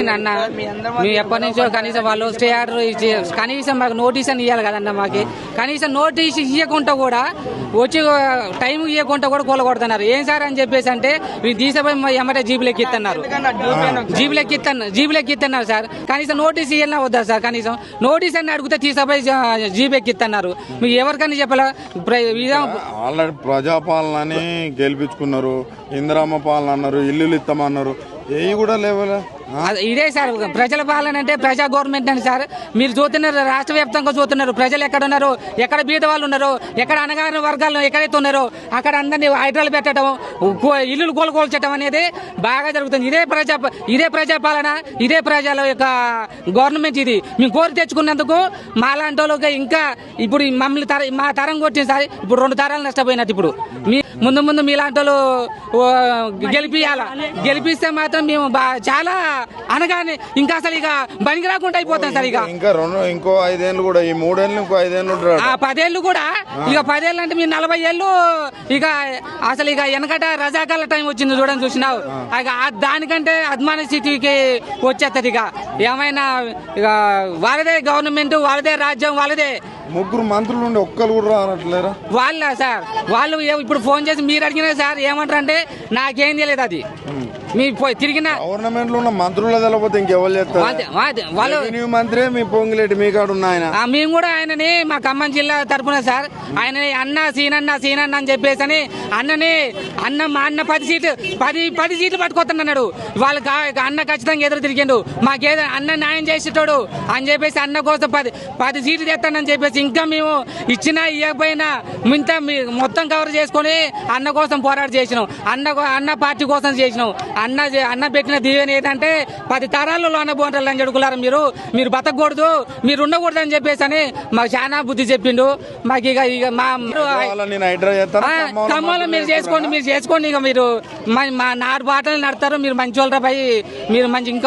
చేసింది అన్న. మేము ఎప్పటి నుంచో కనీసం వాళ్ళు స్టే ఆర్డర్ ఇచ్చి కనీసం మాకు నోటీస్ అని ఇవ్వాలి కదన్న. మాకు కనీసం నోటీస్ ఇవ్వకుండా కూడా వచ్చి టైం ఇవ్వకుండా కూడా కూలగొడుతున్నారు. ఏం సార్ అని చెప్పేసి అంటే తీసిపోయి ఎమ్మటే జీబులెక్కి ఇస్తున్నారు. జీబులెక్కి ఇస్తున్నారు సార్. కనీసం నోటీస్ ఇవ్వాలన్నా వద్దా సార్? కనీసం నోటీస్ అని అడిగితే తీసిపోయి జీబెక్కిస్తున్నారు. మీకు ఎవరికైనా చెప్పాలా? ఆల్రెడీ ప్రజాపాలనని గెలిపించుకున్నారు, ఇందిరమ్మ పాలన అన్నారు, ఇల్లులు ఇస్తామన్నారు, ఏవి కూడా లేవలే. ఇదే సార్ ప్రజల పాలన అంటే ప్రజా గవర్నమెంట్ అని సార్. మీరు చూస్తున్నారు, రాష్ట్ర వ్యాప్తంగా చూస్తున్నారు. ప్రజలు ఎక్కడ ఉన్నారు, ఎక్కడ బీద వాళ్ళు ఉన్నారు, ఎక్కడ అనగారిన వర్గాల్లో ఎక్కడైతే ఉన్నారో అక్కడ అందరినీ హైడ్రాలు పెట్టడం, ఇల్లులు కోలుకోల్చడం అనేది బాగా జరుగుతుంది. ఇదే ప్రజాపాలన, ఇదే ప్రజల యొక్క గవర్నమెంట్. ఇది మేము కోరి తెచ్చుకున్నందుకు మాలాంటి వాళ్ళకి ఇంకా ఇప్పుడు మమ్మల్ని మా తరం కొట్టింది సార్. ఇప్పుడు 2 తరాలు నష్టపోయినట్టు. ఇప్పుడు ముందు మీలాంటి వాళ్ళు గెలిపిస్తే మాత్రం మేము చాలా అనగానే ఇంకా అసలు ఇక బనికి రాకుండా అయిపోతాం సార్. ఇంకో 5 ఏళ్ళు కూడా, ఈ 3 ఏళ్ళు ఇంకో 5 ఏళ్ళు 10 ఏళ్ళు కూడా, ఇక 10 ఏళ్ళు అంటే మీరు 40 ఏళ్ళు ఇక అసలు ఇక వెనకట రజాకాల టైం వచ్చింది చూడని చూసినావు. ఇక దానికంటే అద్మాన స్థితికి వచ్చేస్తుంది. ఇక ఏమైనా ఇక వాళ్ళదే గవర్నమెంట్, వాళ్ళదే రాజ్యం, వాళ్ళదే. 3 మంత్రులు ఉండి ఒక్కరు కూడా రానట్లేరా? వాళ్ళ సార్ వాళ్ళు ఇప్పుడు ఫోన్ చేసి మీరు అడిగినా సార్ ఏమంటారు అంటే నాకేం తెలియదు. అది మీ తిరిగిన గవర్నమెంట్ లో ఉన్న మంత్రులు తెలపోతే ఇంకెవరు చేస్తారు? వాళ్ళు మంత్రి మీ పొంగిలేటి మీ కాడు ఉన్న మేము కూడా ఆయనని మా ఖమ్మం జిల్లా తరఫున సార్ ఆయనని సీనన్న అని చెప్పేసి అని మా అన్న 10 సీట్లు పట్టుకొస్తున్నాడు. వాళ్ళకి అన్న ఖచ్చితంగా ఎదురు తిరిగిండు. మాకేదో అన్న న్యాయం చేసేటోడు అని చెప్పేసి అన్న కోసం 10 సీట్లు తెస్తానని చెప్పేసి ఇంకా మేము ఇచ్చినా ఇవ్వకపోయినా మిగతా మొత్తం కవర్ చేసుకొని అన్న కోసం పోరాటం చేసినాం. అన్న పార్టీ కోసం చేసినాం. అన్న పెట్టిన దీవెన ఏంటంటే 10 తరాలలో అన్నబోంటారు అని చెడుకులారు. మీరు బతకూడదు, మీరు ఉండకూడదు అని చెప్పేసి అని మాకు చాలా బుద్ధి చెప్పిండు. మాకు ఇక మా ఖమ్మంలో మీరు చేసుకోండి ఇక మీరు మా 4 బాటలు నడతారు. మీరు మంచి వాళ్ళపై మీరు మంచి ఇంకా